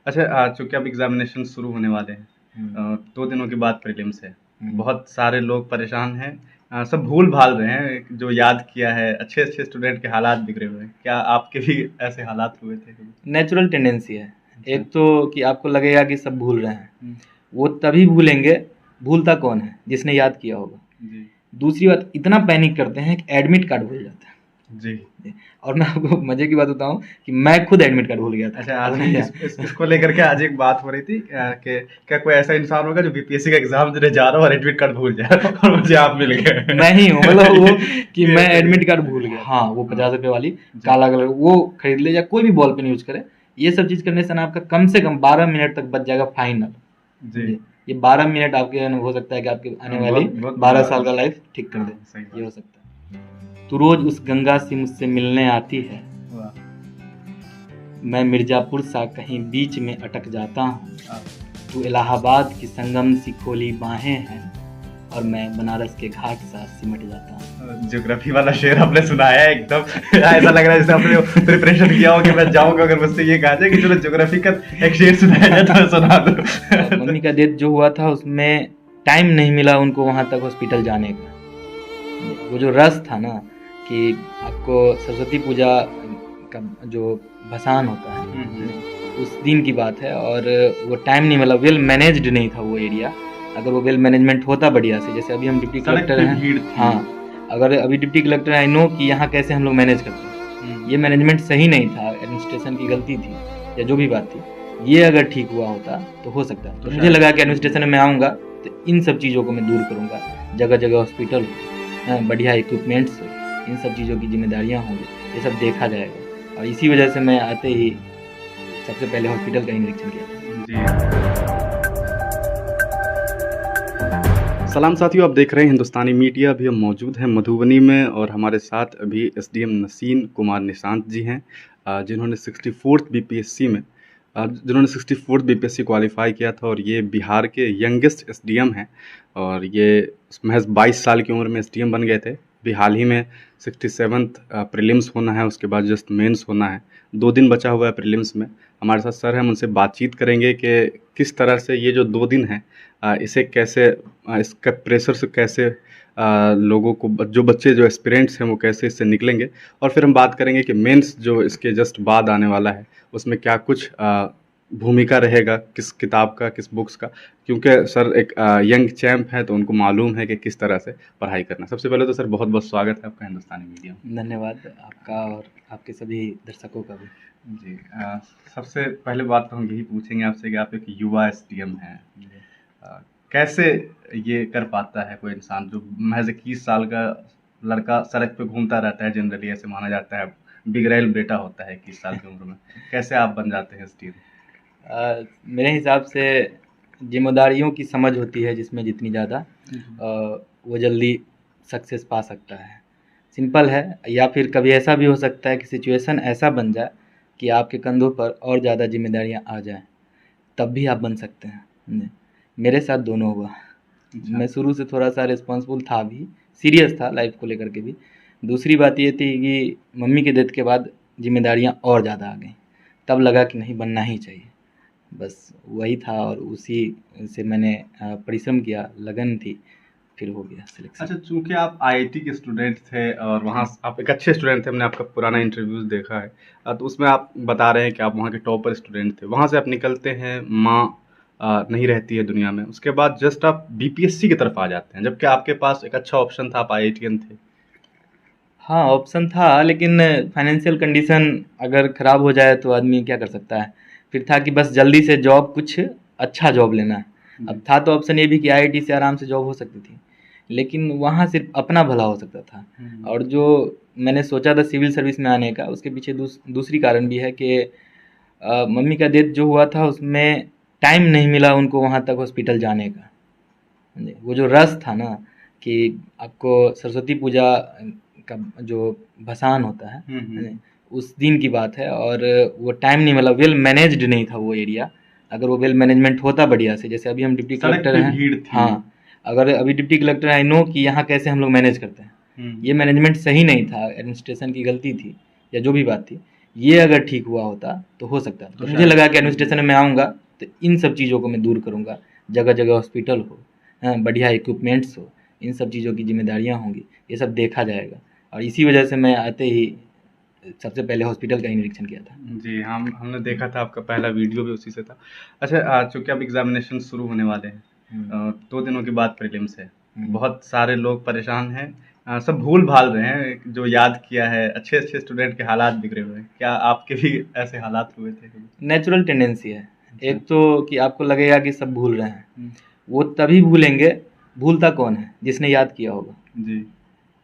अच्छा, चूंकि अब एग्जामिनेशन शुरू होने वाले हैं, 2 दिनों के बाद प्रीलिम्स है। बहुत सारे लोग परेशान हैं। सब भूल भाल रहे हैं जो याद किया है। अच्छे अच्छे स्टूडेंट के हालात बिगड़े हुए हैं। क्या आपके भी ऐसे हालात हुए थे कभी? नेचुरल टेंडेंसी है। अच्छा। एक तो कि आपको लगेगा कि सब भूल रहे हैं, हम्म, वो तभी भूलेंगे, भूलता कौन है? जिसने याद किया होगा। जी दूसरी बात, इतना पैनिक करते हैं कि एडमिट कार्ड भूल जाता है। जी। और मैं आपको मजे की बात बताऊं कि मैं खुद एडमिट कार्ड भूल गया था। अच्छा, आज इसको लेकर के आज एक बात हो रही थी कि क्या कोई ऐसा इंसान होगा जो बीपीएससी का एग्जाम देने जा रहा हो और एडमिट कार्ड भूल जाए और मुझे आप मिल गए। मैं ही हूँ, मतलब वो कि ये मैं सही एडमिट है। कार्ड भूल गया। हाँ, वो 50 रुपए वाली जी। काला कलर वो खरीद ले, या कोई भी बॉल पेन यूज करे। ये सब चीज करने से ना आपका कम से कम 12 मिनट तक बच जाएगा फाइनल। जी। ये 12 मिनट आपके हो सकता है कि आपके आने वाली बहुत बहुत 12 साल का लाइफ ठीक कर हाँ, दे। सही ये हो बात। सकता है। तू रोज उस गंगा से मुझसे मिलने आती है, वाह। मैं मिर्जापुर सा कहीं बीच में अटक जाता हूँ। हाँ, तू इलाहाबाद की संगम सी खोली बाहें हैं, और मैं बनारस के घाट सा सिमट जाता हूँ। ज्योग्राफी वाला शेर आपने सुनाया है एकदम। ऐसा लग रहा है जैसे आपने प्रिपरेशन किया हो कि मैं जाऊंगा अगर मुझसे ये कहा जाए कि चलो ज्योग्राफी का एक शेर सुनाया जाए तो मैं सुना दूं। मम्मी का डेथ जो हुआ था उसमें टाइम नहीं मिला उनको वहां तक हॉस्पिटल जाने का। वो जो रस था ना कि आपको सरस्वती पूजा का जो भसान होता है, उस दिन की बात है, और वो टाइम नहीं मिला। वेल मैनेज्ड नहीं था वो एरिया। अगर वो वेल मैनेजमेंट होता बढ़िया से, जैसे अभी हम डिप्टी सड़क कलेक्टर पे हैं। भीड़ थी। हाँ, अगर अभी डिप्टी कलेक्टर आई नो कि यहाँ कैसे हम लोग मैनेज करते हैं। ये मैनेजमेंट सही नहीं था, एडमिनिस्ट्रेशन की गलती थी या जो भी बात थी। ये अगर ठीक हुआ होता तो हो सकता है। तो मुझे लगा कि एडमिनिस्ट्रेशन में आऊँगा तो इन सब चीज़ों को मैं दूर करूँगा। जगह जगह हॉस्पिटल हो, बढ़िया इक्विपमेंट्स हो, इन सब चीज़ों की जिम्मेदारियाँ होंगी, ये सब देखा जाएगा। और इसी वजह से मैं आते ही सबसे पहले हॉस्पिटल का ही निरीक्षण किया था। जी। सलाम साथियों, आप देख रहे हैं हिंदुस्तानी मीडिया। अभी हम मौजूद हैं मधुबनी में और हमारे साथ अभी एसडीएम नसीन कुमार निशांत जी हैं, जिन्होंने 64th बीपीएससी में जिन्होंने 64th बीपीएससी क्वालिफाई किया था और ये बिहार के यंगेस्ट एसडीएम हैं। और ये महज 22 साल की उम्र में एसडीएम बन गए थे। अभी हाल ही में 67th प्रीलिम्स होना है, उसके बाद जस्ट मेंस होना है। 2 दिन बचा हुआ है प्रीलिम्स में। हमारे साथ सर हैं, हम उनसे बातचीत करेंगे कि किस तरह से ये जो 2 दिन हैं इसे कैसे इसका प्रेशर से कैसे लोगों को जो बच्चे जो एस्पिरेंट्स हैं वो कैसे इससे निकलेंगे। और फिर हम बात करेंगे कि मेंस जो इसके जस्ट बाद आने वाला है उसमें क्या कुछ भूमिका रहेगा, किस किताब का, किस बुक्स का। क्योंकि सर एक यंग चैम्प है तो उनको मालूम है कि किस तरह से पढ़ाई करना। सबसे पहले तो सर बहुत बहुत स्वागत है आपका हिंदुस्तानी मीडिया में। धन्यवाद आपका और आपके सभी दर्शकों का भी। जी। सबसे पहले बात तो हम यही पूछेंगे आपसे कि आप एक युवा एसडीएम हैं। कैसे ये कर पाता है कोई इंसान जो महज 21 साल का लड़का सड़क पे घूमता रहता है? जनरली ऐसे माना जाता है, बिगड़ैल बेटा होता है 21 साल की उम्र में। कैसे आप बन जाते हैं एसडीएम? मेरे हिसाब से जिम्मेदारियों की समझ होती है जिसमें जितनी ज़्यादा वो जल्दी सक्सेस पा सकता है। सिंपल है। या फिर कभी ऐसा भी हो सकता है कि सिचुएशन ऐसा बन जाए कि आपके कंधों पर और ज़्यादा जिम्मेदारियां आ जाएं, तब भी आप बन सकते हैं। मेरे साथ दोनों हुआ। मैं शुरू से थोड़ा सा रिस्पॉन्सिबल था, भी सीरियस था लाइफ को लेकर के भी। दूसरी बात ये थी कि मम्मी के डेथ के बाद जिम्मेदारियां और ज़्यादा आ गई, तब लगा कि नहीं, बनना ही चाहिए। बस वही था और उसी से मैंने परिश्रम किया, लगन थी, फिर हो गया सिलेक्शन। अच्छा, चूंकि आप आईआईटी के स्टूडेंट थे और वहाँ आप एक अच्छे स्टूडेंट थे, हमने आपका पुराना इंटरव्यूज़ देखा है, तो उसमें आप बता रहे हैं कि आप वहाँ के टॉपर स्टूडेंट थे। वहाँ से आप निकलते हैं, माँ नहीं रहती है दुनिया में, उसके बाद जस्ट आप बीपीएससी की तरफ आ जाते हैं, जबकि आपके पास एक अच्छा ऑप्शन था, आप आईआईटीएन थे। हाँ, ऑप्शन था, लेकिन फाइनेंशियल कंडीशन अगर ख़राब हो जाए तो आदमी क्या कर सकता है। फिर था कि बस जल्दी से जॉब, कुछ अच्छा जॉब लेना है। अब था तो ऑप्शन ये भी कि आईआईटी से आराम से जॉब हो सकती थी, लेकिन वहाँ सिर्फ अपना भला हो सकता था। और जो मैंने सोचा था सिविल सर्विस में आने का, उसके पीछे दूसरी कारण भी है कि मम्मी का डेथ जो हुआ था उसमें टाइम नहीं मिला उनको वहाँ तक हॉस्पिटल जाने का। वो जो रस था ना कि आपको सरस्वती पूजा का जो भसान होता है, उस दिन की बात है, और वो टाइम नहीं मिला। वेल मैनेज्ड नहीं था वो एरिया। अगर वो वेल मैनेजमेंट होता बढ़िया से, जैसे अभी हम डिप्टी सड़क कलेक्टर पे हैं। भीड़ थी। हाँ, अगर अभी डिप्टी कलेक्टर आई नो कि यहाँ कैसे हम लोग मैनेज करते हैं। ये मैनेजमेंट सही नहीं था, एडमिनिस्ट्रेशन की गलती थी या जो भी बात थी। ये अगर ठीक हुआ होता तो हो सकता था। तो मुझे लगा कि एडमिनिस्ट्रेशन में मैं आऊँगा तो इन सब चीज़ों को मैं दूर करूँगा, जगह जगह हॉस्पिटल हो, हाँ, बढ़िया इक्विपमेंट्स हो, इन सब चीज़ों की जिम्मेदारियाँ होंगी, ये सब देखा जाएगा। और इसी वजह से मैं आते ही सबसे पहले हॉस्पिटल का ही निरीक्षण किया था। जी, हमने देखा था, आपका पहला वीडियो भी उसी से था। अच्छा, चूँकि अब एग्ज़ामिनेशन शुरू होने वाले हैं, 2 दिनों के बाद प्रीलिम्स है। बहुत सारे लोग परेशान हैं, सब भूल-भाल रहे हैं, जो याद किया है, अच्छे-अच्छे स्टूडेंट के हालात बिगड़े हुए हैं। क्या आपके भी ऐसे हालात हुए थे कभी? नेचुरल टेंडेंसी है। अच्छा। एक तो कि आपको लगेगा कि सब भूल रहे हैं, हुँ, वो तभी भूलेंगे, भूलता कौन है? जिसने याद किया होगा। जी।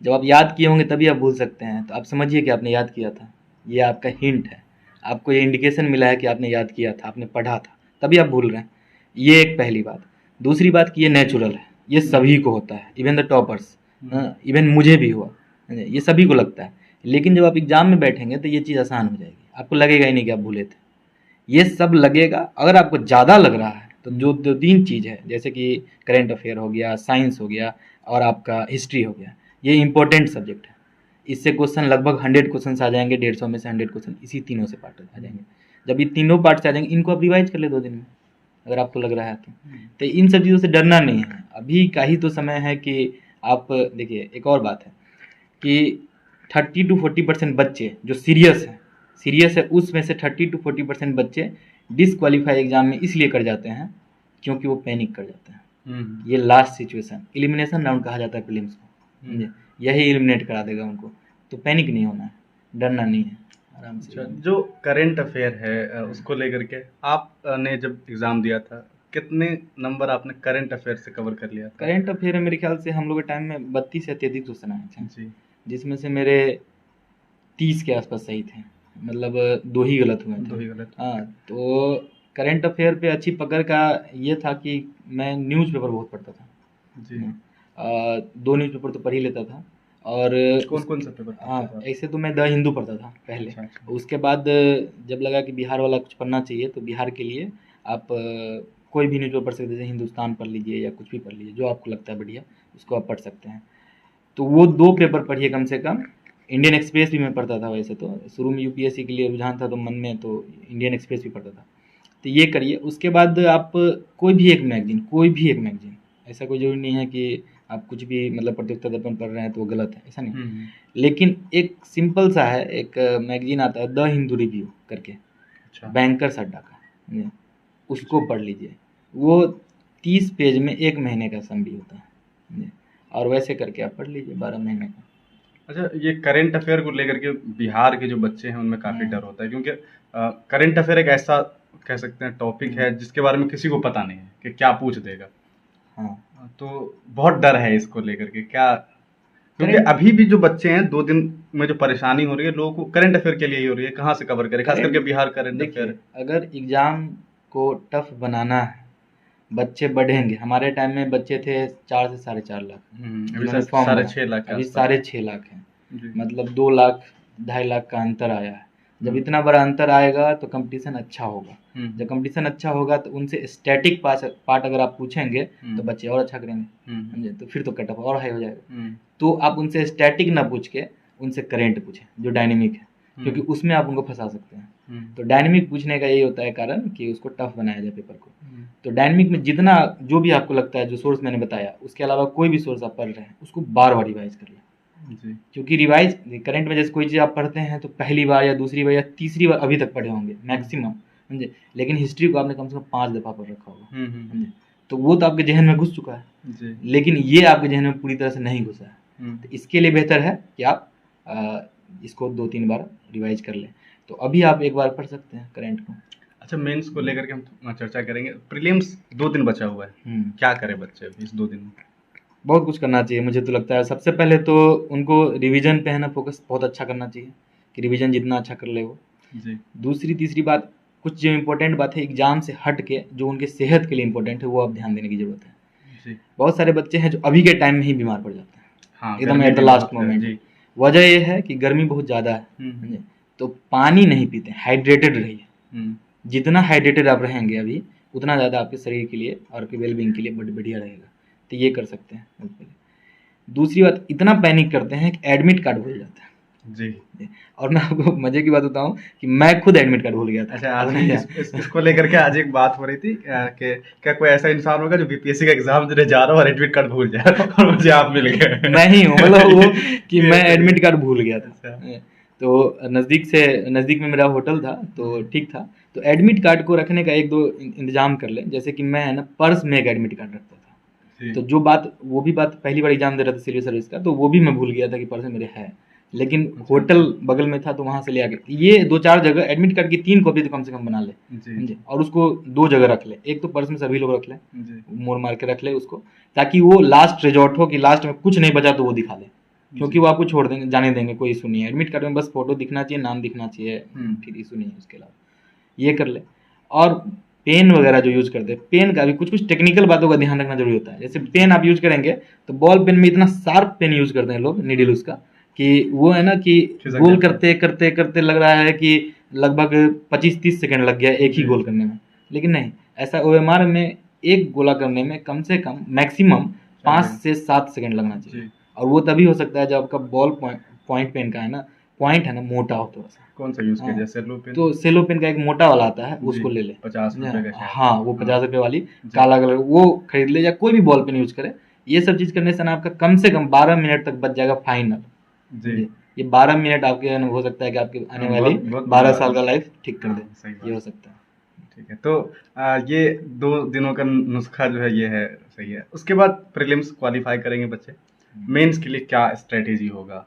जब आप याद किए होंगे तभी आप भूल सकते हैं, तो आप समझिए कि आपने याद किया था। ये आपका हिंट है, आपको ये इंडिकेशन मिला है कि आपने याद किया था, आपने पढ़ा था, तभी आप भूल रहे हैं। ये एक पहली बात। दूसरी बात कि ये नेचुरल है, ये सभी को होता है, इवन द टॉपर्स, इवन मुझे भी हुआ, ये सभी को लगता है। लेकिन जब आप एग्ज़ाम में बैठेंगे तो ये चीज़ आसान हो जाएगी, आपको लगेगा ही नहीं कि आप भूले थे। ये सब लगेगा, अगर आपको ज़्यादा लग रहा है तो जो 2-3 चीज़ है, जैसे कि करंट अफेयर हो गया, साइंस हो गया और आपका हिस्ट्री हो गया, ये इंपॉर्टेंट सब्जेक्ट है। इससे क्वेश्चन लगभग 100 क्वेश्चंस आ जाएंगे, 150 में से 100 क्वेश्चन इसी तीनों से पार्ट आ जाएंगे। जब ये तीनों पार्ट से आ जाएंगे, इनको आप रिवाइज कर ले 2 दिन में, अगर आपको लग रहा है तो इन सब चीज़ों से डरना नहीं है। अभी का ही तो समय है कि आप देखिए, एक और बात है कि 30-40% बच्चे जो सीरियस है, उसमें से 30-40% बच्चे डिसक्वालीफाई एग्जाम में इसलिए कर जाते हैं क्योंकि वो पैनिक कर जाते हैं। ये लास्ट सिचुएशन, एलिमिनेशन राउंड कहा जाता है प्रीलिम्स को, समझे? यही एलिमिनेट करा देगा उनको। तो पैनिक नहीं होना है, डरना नहीं है, आराम से। अच्छा, जो करंट अफेयर है, उसको लेकर के आपने जब एग्ज़ाम दिया था, कितने नंबर आपने करंट अफेयर से कवर कर लिया था? करंट अफेयर में मेरे ख्याल से हम लोग के टाइम में 32 या 33 क्वेश्चन आए थे, जी। जिसमें से मेरे 30 के आसपास सही थे, मतलब 2 ही गलत हुए 2 थे। ही गलत। हाँ, तो करंट अफेयर पे अच्छी पकड़ का ये था कि मैं न्यूज़पेपर बहुत पढ़ता था। जी। 2 न्यूज़पेपर तो पढ़ ही लेता था। और कौन-कौन सा पेपर हाँ, पढ़ते थे आप? ऐसे तो मैं द हिंदू पढ़ता था पहले। अच्छा, अच्छा। उसके बाद जब लगा कि बिहार वाला कुछ पढ़ना चाहिए, तो बिहार के लिए आप कोई भी न्यूज़पेपर पढ़ सकते हैं, जैसे हिंदुस्तान पढ़ लीजिए या कुछ भी पढ़ लीजिए, जो आपको लगता है बढ़िया, उसको आप पढ़ सकते हैं। तो वो 2 पेपर पढ़िए कम से कम। इंडियन एक्सप्रेस भी मैं पढ़ता था वैसे तो, शुरू में यूपीएससी के लिए रुझान था तो मन में, तो इंडियन एक्सप्रेस भी पढ़ता था। तो ये करिए, उसके बाद आप कोई भी एक मैगज़ीन, ऐसा कोई ज़रूरी नहीं है कि आप कुछ भी मतलब प्रतियोगिता दर्पण पढ़ रहे हैं तो वो गलत है, ऐसा नहीं। लेकिन एक सिंपल सा है, एक मैगज़ीन आता है द हिंदू रिव्यू करके, अच्छा। बैंकर्स अड्डा का, उसको पढ़ लीजिए। वो 30 पेज में 1 महीने का समरी होता है, और वैसे करके आप पढ़ लीजिए 12 महीने का। अच्छा, ये करंट अफेयर को लेकर के बिहार के जो बच्चे हैं उनमें काफ़ी डर होता है, क्योंकि करंट अफेयर एक ऐसा कह सकते हैं टॉपिक है जिसके बारे में किसी को पता नहीं है कि क्या पूछ देगा। हाँ, तो बहुत डर है इसको लेकर के, क्या? क्योंकि करंट अभी भी जो बच्चे हैं 2 दिन में जो परेशानी हो रही है लोगों को, करंट अफेयर के लिए ही हो रही है, कहाँ से कवर करें, खास करके बिहार करंट देखिए, अफेयर। अगर एग्ज़ाम को टफ बनाना है, बच्चे बढ़ेंगे। हमारे टाइम में बच्चे थे 4 से 4.5 लाख, अभी जिन्होंने फॉर्म साढ़े भरा। 6 लाख के अभी आसपास। 6.5 लाख हैं, जी। मतलब 2 लाख 2.5 लाख का अंतर आया है। जब इतना बड़ा अंतर आएगा तो कंपटीशन अच्छा होगा। जब कंपटीशन अच्छा होगा तो उनसे स्टैटिक पार्ट अगर आप पूछेंगे तो बच्चे और अच्छा करेंगे, समझे? तो फिर तो कट ऑफ और हाई हो जाएगा। तो आप उनसे स्टैटिक ना पूछ के उनसे करंट पूछें, जो डायनेमिक है, क्योंकि उसमें आप उनको फंसा सकते हैं। तो डायनेमिक पूछने का यही होता है कारण कि उसको टफ बनाया जाए पेपर को। तो डायनेमिक में जितना जो भी आपको लगता है, जो सोर्स मैंने बताया, उसके अलावा कोई भी सोर्स आप पढ़ रहे हैं उसको बार बार रिवाइज कर लें। जी। क्योंकि रिवाइज करंट में जैसे कोई चीज़ आप पढ़ते हैं तो पहली बार या दूसरी बार या तीसरी बार अभी तक पढ़े होंगे मैक्सिमम, समझे? लेकिन हिस्ट्री को आपने कम से कम 5 दफ़ा पढ़ रखा होगा, समझे? तो वो तो आपके जहन में घुस चुका है, जी। लेकिन ये आपके जहन में पूरी तरह से नहीं घुसा है। तो इसके लिए बेहतर है कि आप इसको 2-3 बार रिवाइज कर लें। तो अभी आप एक बार पढ़ सकते हैं करंट को। अच्छा, मेंस को लेकर के हम चर्चा करेंगे। प्रीलिम्स 2 दिन बचा हुआ है, क्या करें बच्चे अभी इस 2 दिन में? बहुत कुछ करना चाहिए, मुझे तो लगता है। सबसे पहले तो उनको रिवीजन पे है ना फोकस बहुत अच्छा करना चाहिए, कि रिवीजन जितना अच्छा कर ले वो। जी। दूसरी तीसरी बात, कुछ जो इम्पोर्टेंट बात है एग्जाम से हट के, जो उनके सेहत के लिए इम्पोर्टेंट है, वो आप ध्यान देने की जरूरत है। जी। बहुत सारे बच्चे हैं जो अभी के टाइम में ही बीमार पड़ जाते हैं, हाँ, एकदम एट द लास्ट मोमेंट। वजह ये है कि गर्मी बहुत ज़्यादा है, समझे? तो पानी नहीं पीते, हाइड्रेटेड रहिए। जितना हाइड्रेटेड आप रहेंगे अभी, उतना ज़्यादा आपके शरीर के लिए और आपके वेलबींग के लिए बढ़िया रहेगा। तो ये कर सकते हैं। दूसरी बात, इतना पैनिक करते हैं कि एडमिट कार्ड भूल जाते हैं। जी। और मैं आपको मजे की बात बताऊं कि मैं खुद एडमिट कार्ड भूल गया था। अच्छा, आज इसको लेकर के आज एक बात हो रही थी कि क्या कोई ऐसा इंसान होगा जो बीपीएससी का एग्जाम देने जा रहा हो और एडमिट कार्ड भूल जाए और मुझे आप मिल गए। मैं ही हूँ, मतलब वो कि ये मैं तो ये एडमिट कार्ड भूल गया अच्छा। था। तो नज़दीक में मेरा होटल था, तो ठीक था। तो एडमिट कार्ड को रखने का एक दो इंतजाम कर ले, जैसे कि मैं है ना पर्स में एक एडमिट कार्ड रखता था। जी। तो वो भी बात पहली बार एग्जाम दे रहा था सिविल सर्विस का, तो वो भी मैं भूल गया था कि पर्स में मेरे है। लेकिन अच्छा, होटल बगल में था तो वहां से ले आके ये दो चार जगह एडमिट कार्ड की 3 कॉपी तो कम से कम बना ले, जी। समझे। और उसको 2 जगह रख ले, एक तो पर्स में सभी लोग रख ले, जी। मोड़ मार के रख ले उसको, ताकि वो लास्ट रिजॉर्ट हो कि लास्ट में कुछ नहीं बचा तो वो दिखा ले, क्योंकि जी। वो आपको छोड़ देंगे, जाने देंगे, कोई इशू नहीं है। एडमिट कार्ड में बस फोटो दिखना चाहिए, नाम दिखना चाहिए, फिर इशू नहीं है उसके अलावा। ये कर ले। और पेन वगैरह जो यूज करते हैं, पेन का भी कुछ कुछ टेक्निकल बातों का ध्यान रखना जरूरी होता है। जैसे पेन आप यूज करेंगे तो बॉल पेन में इतना शार्प पेन यूज करते हैं लोग, नीडल उसका, कि वो है ना कि खिसक गोल जाता है। करते करते करते लग रहा है कि लगभग 25-30 सेकंड लग गया एक ही जी। गोल करने में। लेकिन नहीं, ऐसा ओएमआर में एक गोला करने में कम से कम मैक्सिमम 5 से 7 सेकंड लगना चाहिए। जी। और वो तभी हो सकता है जब आपका बॉल पॉइंट पेन का है ना, पॉइंट है ना मोटा हो थोड़ा सा। कौन सा यूज किया हाँ, जाए, सेलो पेन? तो सेलो पेन का एक मोटा वाला आता है, जी, उसको ले ले। 50 रुपए का शायद। हाँ, वो 50 रुपए वाली जी। काला कलर वो खरीद ले, या कोई भी बॉल पेन यूज करे। ये सब चीज करने से ना आपका कम से कम 12 मिनट तक बच जाएगा फाइनल। जी। ये 12 मिनट आपके हो सकता है कि आपके आने हाँ, वाली बहुत 12 साल का लाइफ ठीक कर हाँ, दे। सही बात। ये हो सकता है। ठीक है, तो ये 2 दिनों का नुस्खा जो है ये है, सही है। उसके बाद प्रीलिम्स क्वालीफाई करेंगे बच्चे, मेंस के लिए क्या स्ट्रेटेजी होगा?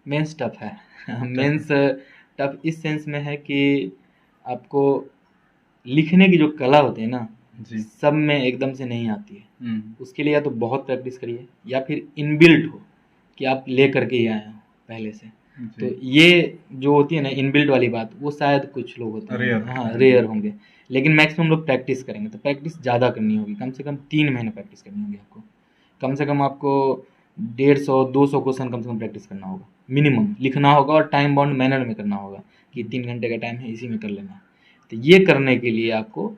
मेंस टफ है। मेंस टफ इस सेंस में है कि आपको लिखने की जो कला होती है ना, जी। सब में एकदम से नहीं आती है। हम्म। उसके लिए या तो बहुत प्रैक्टिस करिए, या फिर इनबिल्ट हो कि आप ले करके ही आए हो पहले से। जी। तो ये जो होती है ना इनबिल्ट वाली बात, वो शायद कुछ लोग होते हैं, रेयर। हाँ रेयर होंगे। लेकिन मैक्सिमम लोग प्रैक्टिस करेंगे, तो प्रैक्टिस ज़्यादा करनी होगी, कम से कम 3 महीने प्रैक्टिस करनी होगी आपको। कम से कम आपको 150-200 क्वेश्चन कम से कम प्रैक्टिस करना होगा, मिनिमम लिखना होगा, और टाइम बाउंड मैनर में करना होगा कि 3 घंटे का टाइम है, इसी में कर लेना है। तो ये करने के लिए आपको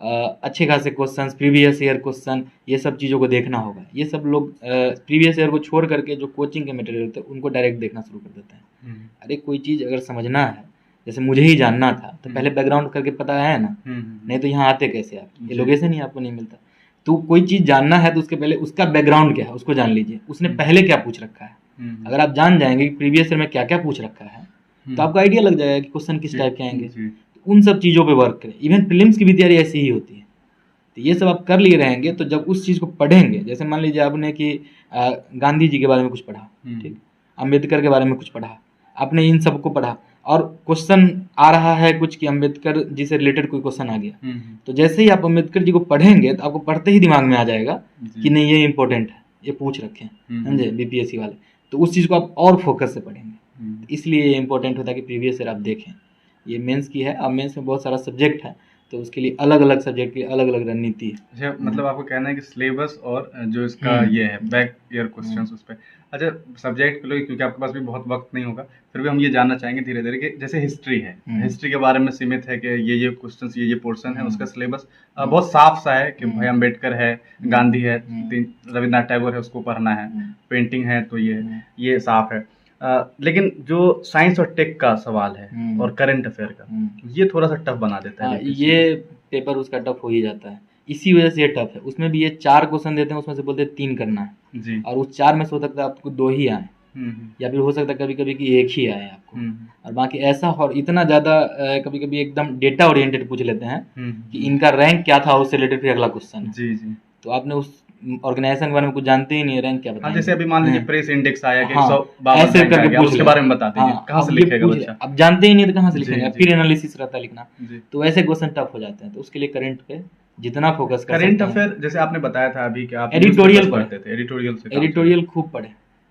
अच्छे खासे क्वेश्चंस, प्रीवियस ईयर क्वेश्चन, ये सब चीज़ों को देखना होगा। ये सब लोग प्रीवियस ईयर को छोड़ करके जो कोचिंग के मटेरियल होते हैं उनको डायरेक्ट देखना शुरू कर देते हैं। अरे कोई चीज़ अगर समझना है, जैसे मुझे ही जानना था, तो पहले बैकग्राउंड करके पता है ना, नहीं तो यहाँ आते कैसे आप, ये लोकेशन ही आपको नहीं मिलता। तो कोई चीज़ जानना है तो उसके पहले उसका बैकग्राउंड क्या है उसको जान लीजिए, उसने पहले क्या पूछ रखा है। अगर आप जान जाएंगे कि प्रीवियस ईयर में क्या क्या पूछ रखा है, तो आपको आइडिया लग जाएगा कि क्वेश्चन किस टाइप के आएंगे। तो उन सब चीज़ों पे वर्क करें। इवन प्रीलिम्स की भी तैयारी ऐसी ही होती है। तो ये सब आप कर लिए रहेंगे, तो जब उस चीज़ को पढ़ेंगे, जैसे मान लीजिए आपने कि गांधी जी के बारे में कुछ पढ़ा, ठीक, अम्बेडकर के बारे में कुछ पढ़ा, आपने इन सबको पढ़ा, और क्वेश्चन आ रहा है कुछ कि अम्बेडकर जी से रिलेटेड कोई क्वेश्चन आ गया, तो जैसे ही आप अम्बेडकर जी को पढ़ेंगे तो आपको पढ़ते ही दिमाग में आ जाएगा कि नहीं ये इंपॉर्टेंट है, ये पूछ रखे हैं, समझे, बीपीएससी वाले। तो उस चीज़ को आप और फोकस से पढ़ेंगे। इसलिए ये इंपॉर्टेंट होता है कि प्रीवियस ईयर आप देखें। ये मेंस की है, अब मेंस में बहुत सारा सब्जेक्ट है, तो उसके लिए अलग अलग सब्जेक्ट की अलग अलग रणनीति है। अच्छा, मतलब आपको कहना है कि सिलेबस और जो इसका ये है बैक ईयर क्वेश्चंस उस पे। अच्छा, सब्जेक्ट के लिए क्योंकि आपके पास भी बहुत वक्त नहीं होगा, फिर भी हम ये जानना चाहेंगे धीरे धीरे कि जैसे हिस्ट्री है, हिस्ट्री के बारे में सीमित है कि ये क्वेश्चंस ये पोर्शन है, उसका सिलेबस बहुत साफ सा है कि भाई अम्बेडकर है, गांधी है, रविन्द्रनाथ टैगोर है, उसको पढ़ना है, पेंटिंग है तो ये साफ है। लेकिन जो साइंस और टेक का सवाल है और करंट अफेयर का, ये थोड़ा सा टफ बना देता है। ये पेपर उसका टफ हो ही जाता है, इसी वजह से ये टफ है। उसमें भी ये 4 क्वेश्चन देते हैं, उसमें से बोलते हैं 3 करना है जी। और उस 4 में से हो सकता है आपको 2 ही आए, या फिर हो सकता है कभी कभी कि 1 ही आए आपको, और बाकी ऐसा और इतना ज़्यादा कभी कभी एकदम डेटा ओरिएंटेड पूछ लेते हैं कि इनका रैंक क्या था, उससे रिलेटेड फिर अगला क्वेश्चन। जी जी। तो आपने उस ऑर्गेनाइजेशन के बारे में कुछ जानते ही नहीं, रैंक क्या बताएंगे। जैसे अभी मान लीजिए प्रेस इंडेक्स आया कि हाँ, 152 ऐसे रैंक आ करके गया, पूछ उसके ले। बारे में बता दीजिए, हाँ, कहाँ से अब ये लिखेगा पूछ बच्चा? अब जानते ही नहीं तो कहाँ से जी, लिखेगा, जी। फिर एनालिसिस रहता है लिखना, जी। तो ऐसे क्वेश्चन टफ हो जाते हैं। तो उसके लिए करंट पे जितना फोकस कर करंट सकते हैं। अफेयर जैसे आपने बताया था अभी कि आप एडिटोरियल पढ़ते थे, एडिटोरियल से एडिटोरियल खूब पढ़े,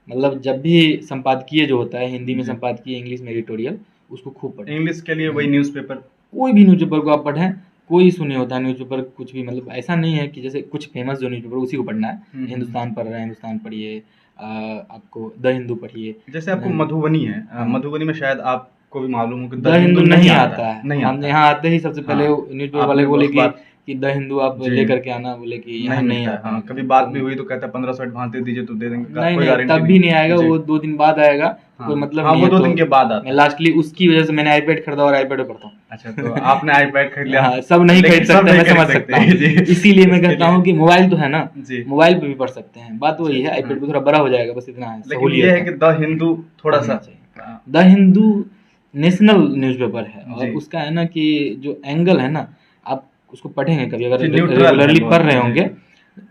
मतलब जब भी संपादकीय जो होता है, हिंदी में संपादकीय, इंग्लिश में एडिटोरियल, उसको खूब पढ़े। इंग्लिश के लिए वही न्यूज़पेपर, कोई भी न्यूज़पेपर को आप पढ़ें, कोई इशू नहीं होता है न्यूज़पेपर कुछ भी, मतलब ऐसा नहीं है कि जैसे कुछ फेमस जो न्यूज़पेपर उसी को पढ़ना है। हिंदुस्तान पढ़ रहे हैं, हिंदुस्तान पढ़िए, आपको द हिंदू पढ़िए। जैसे आपको मधुबनी है, मधुबनी में शायद आपको भी मालूम हो कि द हिंदू नहीं आता है। नहीं हम आता। यहाँ आते ही सबसे पहले न्यूज़पेपर वाले बोले कि कि द हिंदू आप जी। लेकर के आना, बोले कि यहाँ नहीं नहीं मिलता आ है, हाँ, पाएगा। कभी बात तो भी हुई तो कहता है 1500 एडवांस दे दीजिए तो दे देंगे, नहीं कोई नहीं, गारंटी तब भी नहीं आएगा, जी। वो 2 दिन बाद आएगा, तो कोई हाँ मतलब हाँ, नहीं वो है। 2 तो दिन के बाद मैं आता है। लास्टली उसकी वजह से मैंने आईपैड खरीदा और आईपैड पे पढ़ता हूँ। अच्छा, तो आपने आईपैड खरीद लिया, हाँ, सब नहीं लेकिन खरीद सब सकते, नहीं मैं खरीद समझ सकते सकता हूँ। जी। इसीलिए मैं उसके कहता हूँ कि लिए मोबाइल तो है ना, जी। मोबाइल पे भी पढ़ सकते हैं। बात अच्छा, वही है, अच्छा, हाँ। आईपैड पे थोड़ा बड़ा हो जाएगा, बस इतना है, लेकिन ये सहूलियत है है, कि द हिंदू थोड़ा-सा पढ़ना चाहिए। द हिंदू नेशनल न्यूज़पेपर है, और जी, उसका है ना कि जो एंगल है ना, आप उसको पढ़ेंगे कभी अगर जी न्यूट्रल है रेगुलरली पढ़ बहुत, रहे जी, होंगे।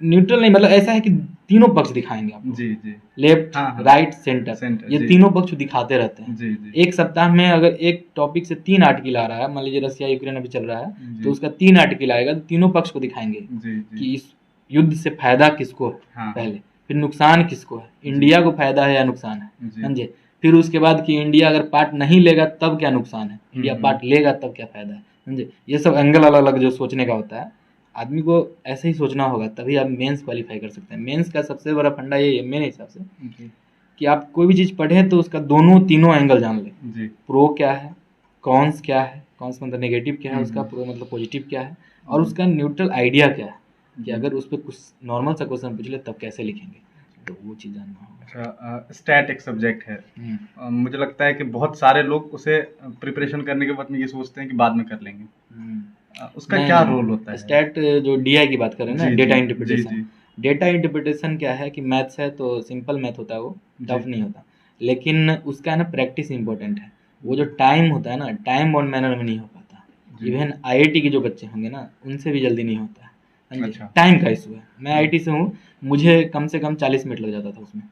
न्यूट्रल नहीं, मतलब ऐसा है कि तीनों पक्ष दिखाएंगे आपको, जी, जी। लेफ्ट हाँ, हाँ, राइट सेंटर, सेंटर ये जी, तीनों पक्ष दिखाते रहते हैं। जी, जी, एक सप्ताह में अगर एक टॉपिक से 3 आर्टिकल आ रहा है, मान लीजिए रसिया यूक्रेन अभी चल रहा है, तो जी, उसका 3 आर्टिकल आएगा, तो तीनों पक्ष को दिखाएंगे जी, जी। कि इस युद्ध से फायदा किसको है हाँ, हाँ, पहले, फिर नुकसान किसको है, जी, इंडिया को फायदा है या नुकसान है, जी। समझे। फिर उसके बाद कि इंडिया अगर पार्ट नहीं लेगा तब क्या नुकसान है, इंडिया हुँ। पार्ट लेगा तब क्या फायदा है, समझे। ये सब एंगल अलग अलग जो सोचने का होता है, आदमी को ऐसे ही सोचना होगा, तभी आप मेंस क्वालिफाई कर सकते हैं। मेंस का सबसे बड़ा फंडा यही है मेरे हिसाब से, जी, कि आप कोई भी चीज़ पढ़ें तो उसका दोनों तीनों एंगल जान लें। जी। प्रो क्या है, कॉन्स क्या है, कॉन्स मतलब नेगेटिव क्या है हुँ, उसका, हुँ। प्रो मतलब पॉजिटिव क्या है, और जी, उसका न्यूट्रल आइडिया क्या है, कि जी। अगर उस पर कुछ नॉर्मल सा क्वेश्चन पूछ ले तब कैसे लिखेंगे, तो वो चीज़ जानना होगा। अच्छा, स्टैट एक सब्जेक्ट है। हम्म, मुझे लगता है कि बहुत सारे लोग उसे प्रिपरेशन करने के बाद में ये सोचते हैं कि बाद में कर लेंगे। हम्म। उसका नहीं क्या रोल होता नहीं, है? स्टैट जो डीआई की बात कर रहे हैं ना, जी, डेटा जी, जी, इंटरप्रिटेशन। जी, डेटा इंटरप्रिटेशन क्या है कि मैथ्स है तो सिंपल मैथ होता है, वो जी, टफ नहीं होता, लेकिन उसका है ना प्रैक्टिस इंपॉर्टेंट है। वो जो जी, टाइम होता है ना, टाइम और मैनर में नहीं हो पाता। जी। इवन आईआईटी के जो बच्चे होंगे ना, उनसे भी जल्दी नहीं होता है, समझे। अच्छा। टाइम का इशू है। मैं हुँ। आईआईटी से हूँ, मुझे कम से कम 40 मिनट लग जाता था उसमें,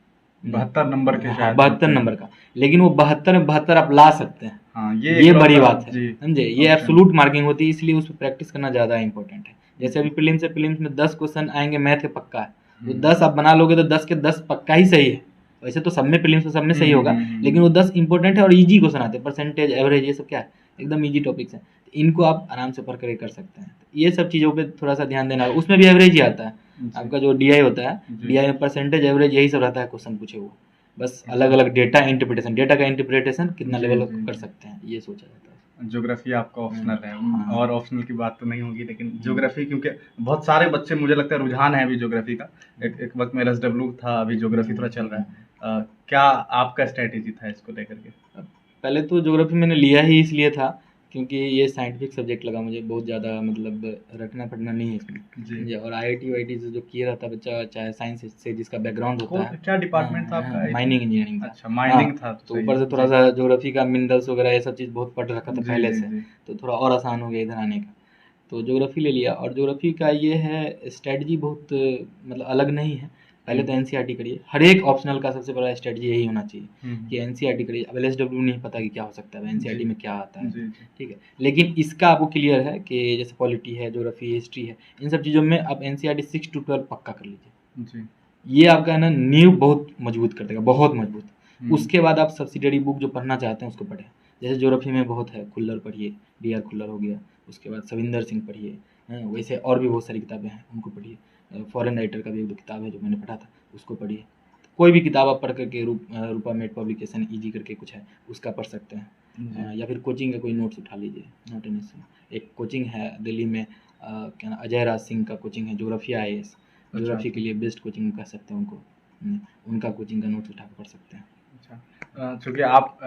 72 नंबर के हाँ शायद होते 72 हैं। नंबर का, लेकिन वो 72 में 72 आप ला सकते हैं, हाँ, ये ये बड़ी इकलौता बात है, जी, समझे। ये ऑप्शन। एब्सोलूट मार्किंग होती है, इसलिए उस पर प्रैक्टिस करना ज़्यादा इंपॉर्टेंट है। जैसे जी। अभी प्रीलिम्स में 10 क्वेश्चन आएंगे मैथ के पक्का है, वो हुँ। 10 आप बना लोगे तो 10 के 10 पक्का ही सही है। वैसे तो सब में प्रीलिम्स में सब में हुँ, सही हुँ, होगा, हुँ, हुँ, लेकिन वो 10 इंपॉर्टेंट है और इजी क्वेश्चन आते हैं, परसेंटेज एवरेज ये सब क्या है, एकदम इजी टॉपिक्स हैं। इनको आप आराम से पढ़ कर कर सकते हैं। तो ये सब चीज़ों पे थोड़ा सा ध्यान देना होगा। उसमें भी एवरेज ही आता है, जी, आपका जो डीआई होता है, जी। डीआई में परसेंटेज एवरेज यही सब रहता है, क्वेश्चन पूछे हुए। बस अलग अच्छा। अलग डेटा इंटरप्रिटेशन, डेटा का इंटरप्रिटेशन कितना जी, लेवल जी, कर जी। सकते हैं, ये सोचा जाता है। ज्योग्राफी आपका ऑप्शनल है, हाँ। और ऑप्शनल की बात तो नहीं होगी, लेकिन ज्योग्राफी क्योंकि बहुत सारे बच्चे, मुझे लगता है रुझान है अभी ज्योग्राफी का। एक वक्त में एलएसडब्ल्यू था, अभी ज्योग्राफी थोड़ा चल रहा है। क्या आपका स्ट्रेटेजी था इसको लेकर के? पहले तो ज्योग्राफी मैंने लिया ही इसलिए था क्योंकि ये साइंटिफिक सब्जेक्ट लगा मुझे, बहुत ज़्यादा मतलब रटना पढ़ना नहीं है इसमें, जी। समझे। और आईआईटी वाईटी से जो किया रहता बच्चा, चाहे साइंस से जिसका बैकग्राउंड होता है, क्या डिपार्टमेंट था आपका आईटी? माइनिंग इंजीनियरिंग का। अच्छा, हाँ, माइनिंग था, तो तो सही ऊपर है। से थोड़ा जी, सा ज्योग्राफी का मिनरल्स वगैरह ये सब चीज़ बहुत पढ़ रखा था जी, पहले जी, से, जी। तो थोड़ा और आसान हो गया इधर आने का। तो ज्योग्राफी ले लिया, और ज्योग्राफी का ये है स्ट्रेटजी बहुत मतलब अलग नहीं है। पहले तो एनसीईआरटी करिए, हर एक ऑप्शनल का सबसे बड़ा स्ट्रेटजी यही होना चाहिए हम्म। कि एनसीईआरटी करिए। अब एलएसडब्ल्यू नहीं पता कि क्या हो सकता है, जी, एनसीईआरटी में क्या आता है, जी, जी, ठीक है। लेकिन इसका आपको क्लियर है कि जैसे पॉलिटी है, ज्योग्राफी, हिस्ट्री है, इन सब चीज़ों में आप एनसीईआरटी 6 to 12 पक्का कर लीजिए। जी। ये आपका है ना नींव बहुत मजबूत कर देगा, बहुत मजबूत। हम्म। उसके बाद आप सब्सिडरी बुक जो पढ़ना चाहते हैं उसको पढ़ें। जैसे ज्योग्राफी में बहुत है, खुल्लर पढ़िए, डी आर खुल्लर हो गया, उसके बाद सविंदर सिंह पढ़िए, वैसे और भी बहुत सारी किताबें हैं, उनको पढ़िए। फॉरेन राइटर का भी एक दो किताब है जो मैंने पढ़ा था, उसको पढ़िए। कोई भी किताब आप पढ़ करके रूपा मेट पब्लिकेशन ईजी करके कुछ है, उसका पढ़ सकते हैं। जी। या फिर कोचिंग का कोई नोट्स उठा लीजिए, नोट एन इश्यू। एक कोचिंग है दिल्ली में, क्या नाम, अजय राज सिंह का कोचिंग है, ज्योग्राफी आईएएस। अच्छा, ज्योग्राफी के अच्छा, लिए बेस्ट कोचिंग कह सकते हैं उनको। उनका कोचिंग का नोट्स उठा के पढ़ सकते हैं। अच्छा। चूंकि आप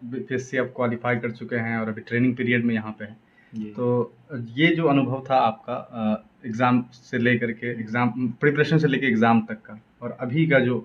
बीपीएससी आप क्वालिफाई कर चुके हैं और अभी ट्रेनिंग पीरियड में यहाँ पे हैं, जी। तो ये जो अनुभव था आपका एग्ज़ाम से लेकर के, एग्ज़ाम प्रिपरेशन से लेके एग्ज़ाम तक का, और अभी का जो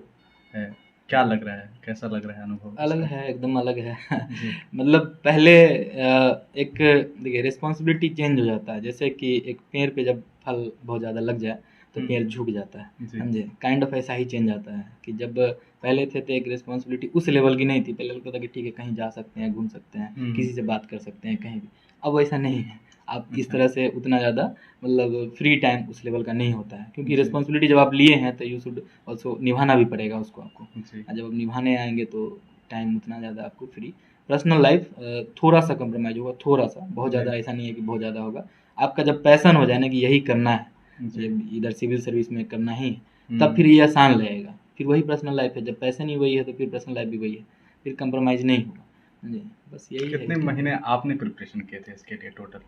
है, क्या लग रहा है, कैसा लग रहा है अनुभव अलग इसका? है, एकदम अलग है। जी, मतलब पहले एक देखिए रिस्पॉन्सिबिलिटी चेंज हो जाता है। जैसे कि एक पेड़ पे जब फल बहुत ज़्यादा लग जाए तो पेड़ झुक जाता है, जी, समझे। काइंड ऑफ ऐसा ही चेंज आता है कि जब पहले थे तो एक रिस्पॉन्सिबिलिटी उस लेवल की नहीं थी। पहले लगता था कि ठीक है, कहीं जा सकते हैं, घूम सकते हैं, किसी से बात कर सकते हैं कहीं भी। अब वैसा नहीं है। आप इस अच्छा, तरह से उतना ज़्यादा मतलब फ्री टाइम उस लेवल का नहीं होता है, क्योंकि जी, रिस्पॉन्सिबिलिटी जब आप लिए हैं तो यू शुड ऑल्सो निभाना भी पड़ेगा उसको आपको। जी, और जब आप निभाने आएंगे तो टाइम उतना ज़्यादा आपको फ्री। पर्सनल लाइफ थोड़ा सा कंप्रोमाइज़ होगा, थोड़ा सा, बहुत जी, ज़्यादा ऐसा नहीं है कि बहुत ज़्यादा होगा। आपका जब पैशन हो जाए ना कि यही करना है, जी, जब इधर सिविल सर्विस में करना ही है, तब हम्म। फिर ये आसान लगेगा। फिर वही पर्सनल लाइफ है, जब पैशन ही वही है तो फिर पर्सनल लाइफ भी वही है, फिर कंप्रोमाइज़ नहीं होगा। जी, बस यही है कितने इसके। महीने आपने प्रिपरेशन किए थे इसके लिए टोटल?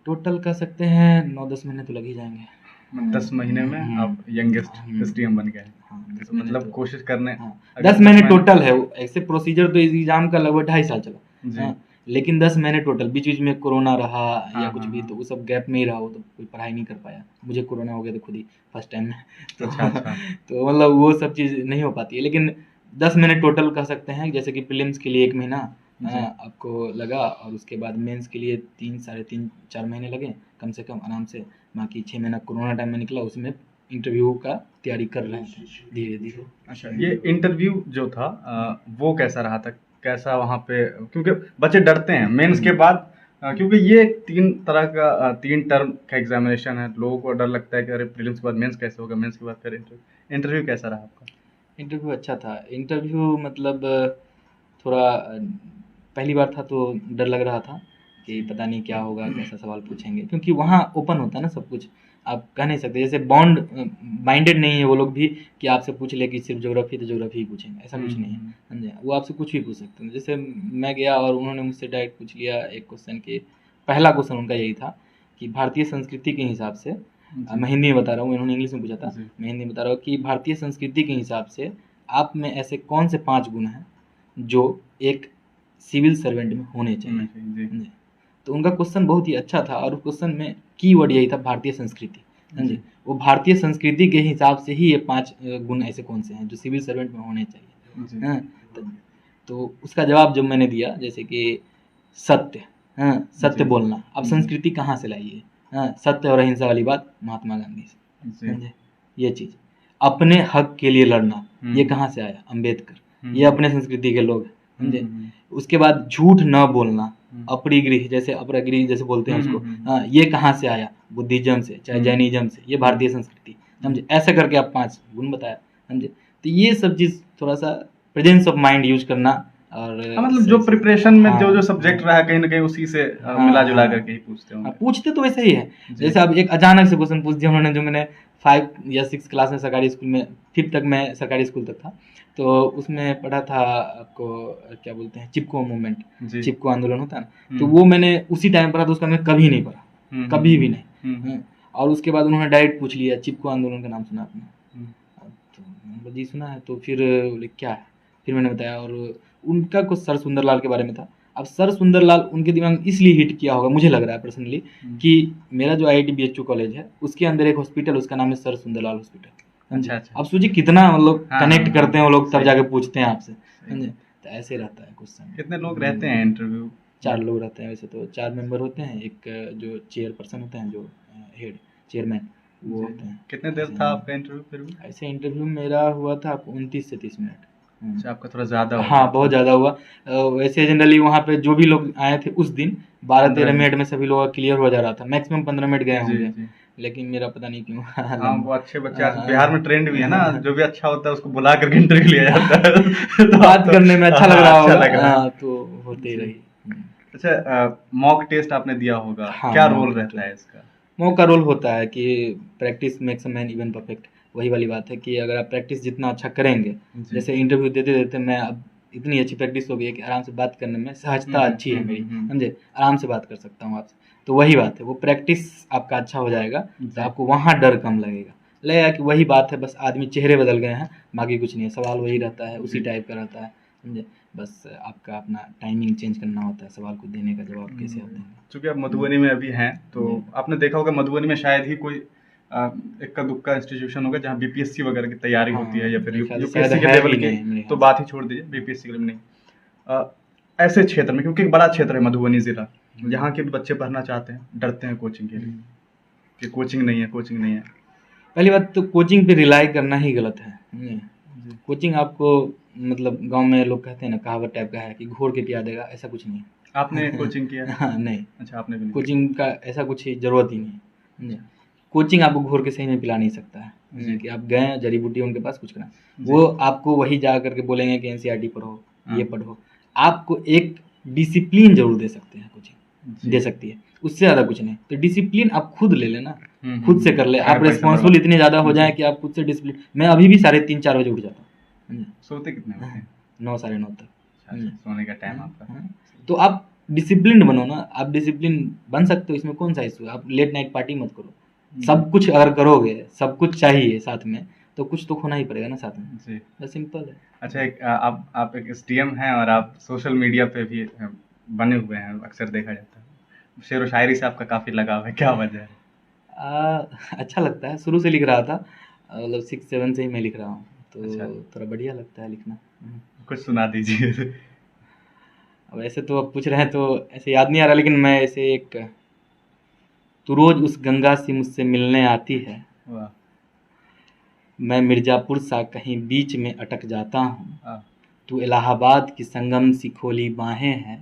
टोटल कह सकते हैं 9-10 महीने तो लग ही जाएंगे। 10 महीने में आप यंगेस्ट एसडीएम बन गए। हाँ, 10 तो महीने मतलब तो कोशिश करने हाँ, अगर 10 महीने टोटल है वो। ऐसे प्रोसीजर तो इस एग्जाम का लगभग 2.5 साल चला। जी। हाँ, लेकिन 10 महीने टोटल, बीच बीच में कोरोना रहा या हाँ, कुछ हाँ, भी, हाँ। तो वो सब गैप में ही रहा, वो तो कोई पढ़ाई नहीं कर पाया। मुझे कोरोना हो गया था खुद ही फर्स्ट टाइम में तो अच्छा, अच्छा। तो मतलब वो सब चीज़ नहीं हो पाती है, लेकिन 10 महीने टोटल कह सकते हैं। जैसे कि प्रीलिम्स के लिए 1 महीना जी। आपको लगा, और उसके बाद मेंस के लिए 3 साढ़े 3-4 महीने लगे कम से कम आराम से। बाकी 6 महीना कोरोना टाइम में निकला, उसमें इंटरव्यू का तैयारी कर रहे थे धीरे धीरे। अच्छा, ये इंटरव्यू जो था वो कैसा रहा था? कैसा वहाँ पे, क्योंकि बच्चे डरते हैं मेंस के बाद, क्योंकि ये 3 तरह का 3 टर्म का एग्जामिनेशन है। लोगों को डर लगता है कि अरे प्रीलिम्स के बाद मेंस कैसे होगा, मेंस के बाद फिर इंटरव्यू। इंटरव्यू कैसा रहा आपका? इंटरव्यू अच्छा था। इंटरव्यू मतलब थोड़ा पहली बार था तो डर लग रहा था कि पता नहीं क्या होगा, कैसा सवाल पूछेंगे, क्योंकि वहाँ ओपन होता है ना सब कुछ। आप कह नहीं सकते, जैसे बॉन्ड माइंडेड नहीं है वो लोग भी कि आपसे पूछ ले कि सिर्फ ज्योग्राफी तो ज्योग्राफी ही पूछेंगे, ऐसा कुछ नहीं है। समझे? वो आपसे कुछ भी पूछ सकते हैं। जैसे मैं गया और उन्होंने मुझसे डायरेक्ट पूछ लिया एक क्वेश्चन कि पहला क्वेश्चन उनका यही था कि भारतीय संस्कृति के हिसाब से, मैं हिंदी में बता रहा हूँ, इन्होंने इंग्लिश में पूछा था, जी। मैं हिंदी में बता रहा हूँ कि भारतीय संस्कृति के हिसाब से आप में ऐसे कौन से 5 गुण हैं जो एक सिविल सर्वेंट में होने चाहिए। जी। समझे? तो उनका क्वेश्चन बहुत ही अच्छा था, और उस क्वेश्चन में कीवर्ड यही था भारतीय संस्कृति। समझे? जी। वो भारतीय संस्कृति के हिसाब से ही ये 5 गुण ऐसे कौन से हैं जो सिविल सर्वेंट में होने चाहिए। जी। हाँ, तो उसका जवाब जब मैंने दिया, जैसे कि सत्य, हाँ, सत्य जी। बोलना। अब संस्कृति कहाँ से लाइए? हाँ, सत्य और अहिंसा वाली बात महात्मा गांधी से। जी। समझे? ये चीज़ अपने हक के लिए लड़ना, ये कहाँ से आया? अम्बेडकर। ये अपने संस्कृति के लोग हैं। समझे? उसके बाद झूठ न बोलना, अपरिग्रह, जैसे अपरगृह जैसे बोलते हैं उसको, हाँ, ये कहाँ से आया? बुद्धिज्म से, चाहे जैनिज्म से, ये भारतीय संस्कृति। समझे? ऐसे करके आप 5 गुण बताया। समझे? तो ये सब चीज़ थोड़ा सा प्रेजेंस ऑफ माइंड यूज करना, और हाँ, मतलब जो प्रिपरेशन में हाँ, जो सब्जेक्ट रहा कहीं ना कहीं उसी से मिला जुला करके ही पूछते हाँ, होंगे। पूछते तो वैसे ही है। जी। जैसे अब एक अचानक से क्वेश्चन पूछ दिया उन्होंने, जो मैंने 5 या 6 क्लास में सरकारी स्कूल में, 5th तक मैं सरकारी स्कूल तक था, तो उसमें पढ़ा था आपको क्या बोलते हैं, चिपको मूवमेंट, जी। चिपको आंदोलन होता है ना, तो वो मैंने उसी टाइम पढ़ा, तो उसका मैं कभी नहीं पढ़ा, कभी भी नहीं। हाँ, और उसके बाद उन्होंने डायरेक्ट पूछ लिया चिपको आंदोलन का नाम सुना आपने? तो मैंने बोला जी सुना है। तो फिर बोले क्या है? फिर मैंने बताया, और उनका कुछ सर सुंदरलाल के बारे में था। अब सर सुंदरलाल उनके दिमाग में इसलिए हिट किया होगा, मुझे लग रहा है पर्सनली, कि मेरा जो IIT BHU कॉलेज है उसके अंदर एक हॉस्पिटल, उसका नाम है सर सुंदरलाल हॉस्पिटल। समझे? अच्छा। अब सोचिए कितना मतलब हाँ, कनेक्ट करते हैं वो लोग, तब सही। जाके पूछते हैं आपसे। समझे? तो ऐसे रहता है क्वेश्चन। कितने लोग रहते हैं इंटरव्यू? 4 लोग रहते हैं वैसे तो, 4 मेंबर होते हैं। एक जो चेयरपर्सन होते हैं, जो हेड चेयरमैन, वो होते हैं। कितने देर था आपका इंटरव्यू फिर भी? ऐसे इंटरव्यू मेरा हुआ था 29 से 30 मिनट। अच्छा, आपका थोड़ा ज़्यादा हो हाँ, गया। बहुत ज़्यादा हुआ। वैसे जनरली वहाँ पे जो भी लोग आए थे उस दिन 12-13 मिनट में सभी लोगों का क्लियर हो जा रहा था, मैक्सिमम 15 मिनट गए जी, होंगे, जी। लेकिन मेरा पता नहीं क्यों हाँ, वो अच्छे बच्चे आज हाँ, बिहार में ट्रेंड भी है ना, जो भी अच्छा होता है उसको बुला करके इंटरव्यू लिया जाता है। तो बात तो, करने में अच्छा लग रहा हाँ, होगा, अच्छा लग रहा है। हाँ, तो होते ही जी। रही। अच्छा, मॉक टेस्ट आपने दिया होगा, हाँ, क्या mock रोल test। रहता है इसका? मॉक का रोल होता है कि practice makes a man even perfect. वही वाली बात है कि अगर आप प्रैक्टिस जितना अच्छा करेंगे, जी। जैसे इंटरव्यू देते देते मैं अब इतनी अच्छी प्रैक्टिस हो गई है कि आराम से बात करने में सहजता अच्छी है मेरी। समझे? आराम से बात कर सकता हूँ आपसे। तो वही बात है, वो प्रैक्टिस आपका अच्छा हो जाएगा तो आपको वहाँ डर कम लगेगा कि वही बात है, बस आदमी चेहरे बदल गए हैं, बाकी कुछ नहीं है, सवाल वही रहता है, उसी टाइप का रहता है। समझे? बस आपका अपना टाइमिंग चेंज करना होता है, सवाल को देने का जवाब कैसे आप देंगे। चूंकि आप मधुबनी में अभी हैं, तो आपने देखा होगा मधुबनी में शायद ही कोई इक्का दुक्का इंस्टीट्यूशन होगा जहाँ बीपीएससी वगैरह की तैयारी होती है, या फिर यूपीएससी के लेवल की तो बात ही छोड़ दीजिए, बीपीएससी के लेवल नहीं। ऐसे क्षेत्र में, क्योंकि एक बड़ा क्षेत्र है मधुबनी जिला, यहाँ के भी बच्चे पढ़ना चाहते हैं, डरते हैं कोचिंग के लिए कि कोचिंग नहीं है, कोचिंग नहीं है। पहली बात तो कोचिंग पे रिलाई करना ही गलत है। कोचिंग आपको, मतलब गांव में लोग कहते हैं ना, कहावत टाइप का है कि घोर के पिया देगा, ऐसा कुछ नहीं है। आपने कोचिंग किया? हाँ, नहीं। अच्छा, आपने भी नहीं। कोचिंग का ऐसा कुछ ही जरूरत ही नहीं है। कोचिंग आपको घोर के सही में पिला नहीं सकता है कि आप गए जड़ी बूटी उनके पास कुछ करना, वो आपको वही जा करके बोलेंगे कि NCERT पढ़ो, ये पढ़ो। आपको एक डिसिप्लिन जरूर दे सकते हैं, कोचिंग दे सकती है, उससे ज़्यादा कुछ नहीं। तो डिसिप्लिन आप खुद ले लेना, खुद से कर ले। आप रिस्पॉन्सिबल इतने ज़्यादा हो जाए कि आप खुद से डिसिप्लिन। मैं अभी भी 3:30-4 बजे उठ जाता हूँ। सोते कितने होते हैं? 9 साढ़े 9 तक सोने का टाइम आपका? तो आप डिसिप्लिन बनो ना, आप डिसिप्लिन बन सकते हो, इसमें कौन सा इशू है। आप लेट नाइट पार्टी मत करो, सब कुछ अगर करोगे, सब कुछ चाहिए साथ में, तो कुछ तो खोना ही पड़ेगा ना साथ में, जी। बस सिंपल है। अच्छा, एक आप एक एसडीएम हैं और आप सोशल मीडिया पे भी बने हुए हैं, अक्सर देखा जाता है। शेर व शायरी से आपका काफ़ी लगाव है, क्या वजह है? अच्छा लगता है, शुरू से लिख रहा था, मतलब 6-7 से ही मैं लिख रहा हूँ, तो अच्छा। थोड़ा बढ़िया लगता है लिखना। कुछ सुना दीजिए। अब ऐसे तो आप पूछ रहे हैं तो ऐसे याद नहीं आ रहा, लेकिन मैं ऐसे एक, तू रोज उस गंगा से मुझसे मिलने आती है, वाह। मैं मिर्जापुर सा कहीं बीच में अटक जाता हूँ, हाँ। तू इलाहाबाद की संगम सी खोली बाहें हैं,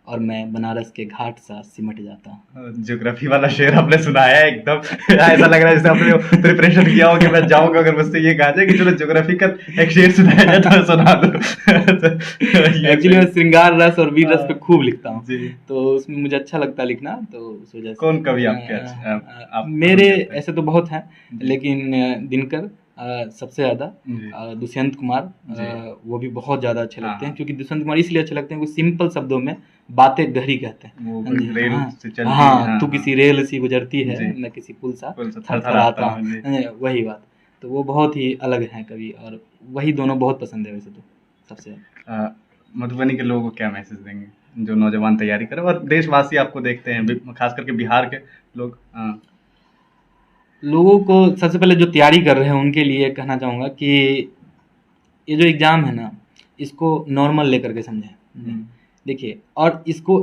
और मैं बनारस के घाट सा सिमट जाता हूँ। ज्योग्राफी वाला शेर आपने सुनाया है एकदम। ऐसा लग रहा है जैसे आपने प्रिपरेशन किया हो कि मैं जाऊंगा अगर मुझसे ये कहा जाए कि चलो ज्योग्राफी का एक शेर सुनाया जाए तो मैं सुना दूं। एक्चुअली मैं श्रृंगार रस और वीर रस पे खूब लिखता हूँ, जी। तो उसमें मुझे अच्छा लगता है लिखना, तो उस वजह से। कौन कवि आपके आप मेरे पसंद करते हैं? ऐसे तो बहुत हैं, जी। लेकिन दिनकर सबसे ज़्यादा, जी। दुष्यंत कुमार, जी। वो भी बहुत ज़्यादा अच्छे लगते हैं, हाँ। क्योंकि दुष्यंत कुमार इसलिए अच्छे लगते हैं कि सिंपल शब्दों में बातें गहरी कहते हैं। वो हाँ जी, रेल हाँ से चलती है, हाँ, तू हाँ, किसी रेल सी गुजरती है, जी। मैं किसी पुल सा पुल से थरथराता थरथराता हूँ, हूँ, जी। वही बात। तो वो बहुत ही अलग हैं कवि, और वही दोनों बहुत पसंद है वैसे तो सबसे। मधुबनी के लोगों को क्या मैसेज देंगे जो नौजवान तैयारी करें और देशवासी आपको देखते हैं, खास करके बिहार के लोग? लोगों को सबसे पहले जो तैयारी कर रहे हैं उनके लिए कहना चाहूँगा कि ये जो एग्ज़ाम है ना, इसको नॉर्मल लेकर के समझें। देखिए, और इसको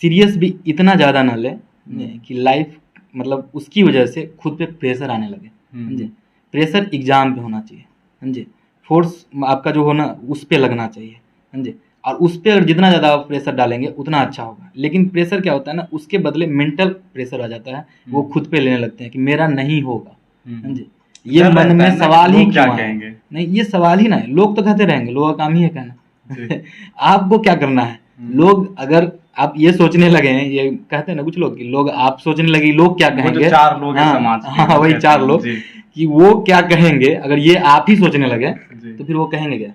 सीरियस भी इतना ज़्यादा ना लें कि लाइफ मतलब उसकी वजह से खुद पे प्रेशर आने लगे, समझे। प्रेशर एग्ज़ाम पे होना चाहिए, समझे। फोर्स आपका जो हो ना उस पे लगना चाहिए, समझे। और उस पे अगर जितना ज़्यादा आप प्रेशर डालेंगे उतना अच्छा होगा। लेकिन प्रेशर क्या होता है ना, उसके बदले मेंटल प्रेशर आ जाता है, वो खुद पे लेने लगते हैं कि मेरा नहीं होगा, समझे। ये मन में सवाल ही क्यों आएंगे? नहीं, ये सवाल ही ना है, लोग तो कहते रहेंगे, लोगों का काम ही है कहना। आपको क्या करना है? लोग अगर आप ये सोचने लगे हैं, ये कहते हैं ना कुछ लोग कि लोग आप सोचने लगे लोग क्या कहेंगे, 4 लोग हैं समाज के, हाँ वही 4 लोग कि वो क्या कहेंगे, अगर ये आप ही सोचने लगे तो फिर वो कहेंगे क्या?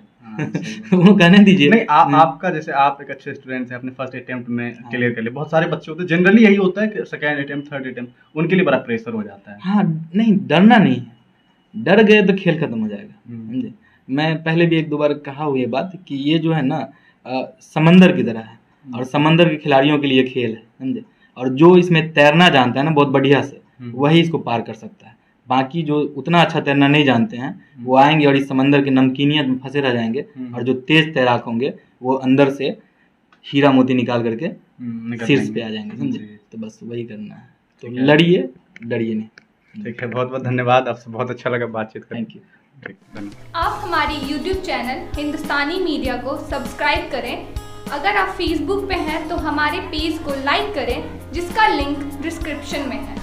वो कहने दीजिए। नहीं, आपका जैसे आप एक अच्छे स्टूडेंट हैं, अपने फर्स्ट अटेम्प्ट में क्लियर कर लिए। बहुत सारे बच्चे होते हैं, जनरली यही होता है कि सेकंड अटेम्प्ट, थर्ड अटेम्प्ट उनके लिए बड़ा प्रेशर हो जाता है। हाँ, नहीं डरना नहीं है, डर गए तो खेल खत्म हो जाएगा, समझे। मैं पहले भी 1-2 बार कहा हुआ ये बात कि ये जो है ना समंदर की तरह है, और समंदर के खिलाड़ियों के लिए खेल है, समझे। और जो इसमें तैरना जानता है ना बहुत बढ़िया से, वही इसको पार कर सकता है। बाकी जो उतना अच्छा तैरना नहीं जानते हैं वो आएंगे और इस समंदर की नमकीनियत में फंसे रह जाएंगे, और जो तेज तैराक होंगे वो अंदर से हीरा मोती निकाल करके शीर्ष पे आ जाएंगे, समझे। तो बस वही करना है, तो लड़िए, डरिए नहीं। ठीक है, बहुत बहुत धन्यवाद, आपसे बहुत अच्छा लगा बातचीत करके। Thank you. आप हमारी YouTube चैनल हिंदुस्तानी मीडिया को सब्सक्राइब करें। अगर आप Facebook पे हैं तो हमारे पेज को लाइक करें, जिसका लिंक डिस्क्रिप्शन में है।